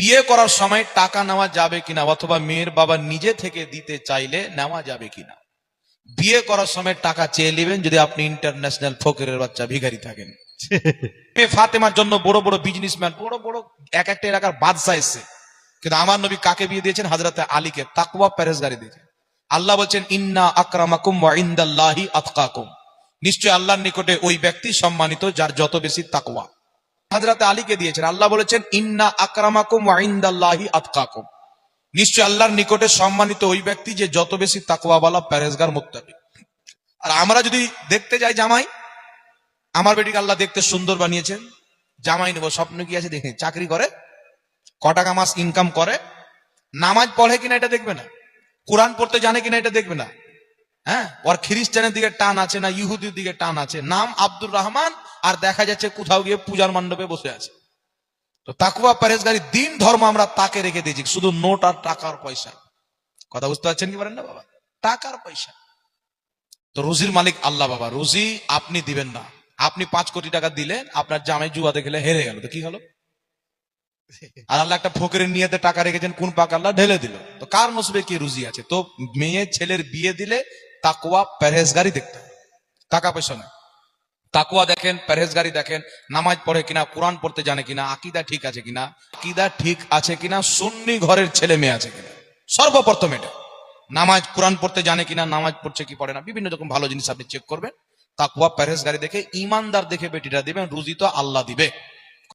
বিয়ে করার সময় টাকা নেওয়া যাবে কিনা, অথবা মেয়ের বাবা নিজে থেকে দিতে চাইলে নেওয়া যাবে কিনা। বিয়ে করার সময় টাকা চেয়ে নেবেন যদি আপনি ইন্টারন্যাশনাল ফকিরের বাচ্চা ভিখারি থাকেন। ফাতেমার জন্য বড় বড় বিজনেসম্যান, বড় বড় এক একটা এলাকার বাদশা এসছে, কিন্তু আমার নবী কাকে বিয়ে দিয়েছেন? হযরতে আলীকে। তাকওয়া পরহেজগারি দিয়েছেন। আল্লাহ বলছেন ইন্না আকরামাকুম ওয়া ইনদাল্লাহি আতকাকুম, নিশ্চয় আল্লাহর নিকটে ওই ব্যক্তি সম্মানিত যার যত বেশি তাকওয়া। হযরতে আলীকে দিয়েছেন। আল্লাহ বলেছেন ইন্না আকরামাকুম ওয়া ইনদাল্লাহি আতকাকুম, নিশ্চয় আল্লাহর নিকটে সম্মানিত ওই ব্যক্তি যে যত বেশি তাকওয়াওয়ালা পরহেজগার মুত্তাকি। আর আমরা যদি দেখতে যাই জামাই, আমার বেটিকে আল্লাহ দেখতে সুন্দর বানিয়েছেন, জামাই নেব, স্বপ্ন কি আছে দেখে, চাকরি করে, ক টাকা মাস ইনকাম করে, নামাজ পড়ে কিনা এটা দেখবে না, কোরআন পড়তে জানে কিনা এটা দেখবে না, হ্যাঁ, ওর খ্রিস্টানের দিকে টান আছে না ইহুদির দিকে টান আছে, নাম আব্দুর রহমান, আর দেখা যাচ্ছে কোথাও গিয়ে পূজার মণ্ডপে বসে আছে। তো তাকওয়া পরহেজগারি দিন ধর্ম আমরা তাকে রেখে দিয়েছি, শুধু নোট আর টাকার পয়সা। কথা বুঝতে পারছেন কি পারেন না বাবা? টাকার পয়সা। তো রুজির মালিক আল্লাহ বাবা, রুজি আপনি দিবেন না। আপনি 5 কোটি টাকা দিলেন, আপনার জামাই জুয়াতে খেলে হেরে গেল, তো কি হলো? আর আল্লাহ একটা ফকিরের নিয়তে টাকা রেখেছেন, কোন পাক আল্লাহ ঢেলে দিল, তো কার নসিবে কি রুজি আছে? তো মেয়ে ছেলের বিয়ে দিলে তাকওয়া পরহেজগারি দেখতে হবে, টাকা পয়সা না। তাকওয়া দেখেন, পরহেজগারি দেখেন, নামাজ পড়ে কিনা, কোরআন পড়তে জানে কিনা, আকীদা ঠিক আছে কিনা, আকীদা ঠিক আছে কিনা, সুন্নি ঘরের ছেলে মেয়ে আছে কিনা, সর্বপ্রথম এটা। নামাজ কোরআন পড়তে জানে কিনা, নামাজ পড়ছে কি পড়ে না, বিভিন্ন রকম ভালো জিনিস আপনি চেক করবেন। তাকওয়া পরহেজগারি দেখে, ইমানদার দেখে বেটিটা দিবেন, রুজি তো আল্লাহ দিবে।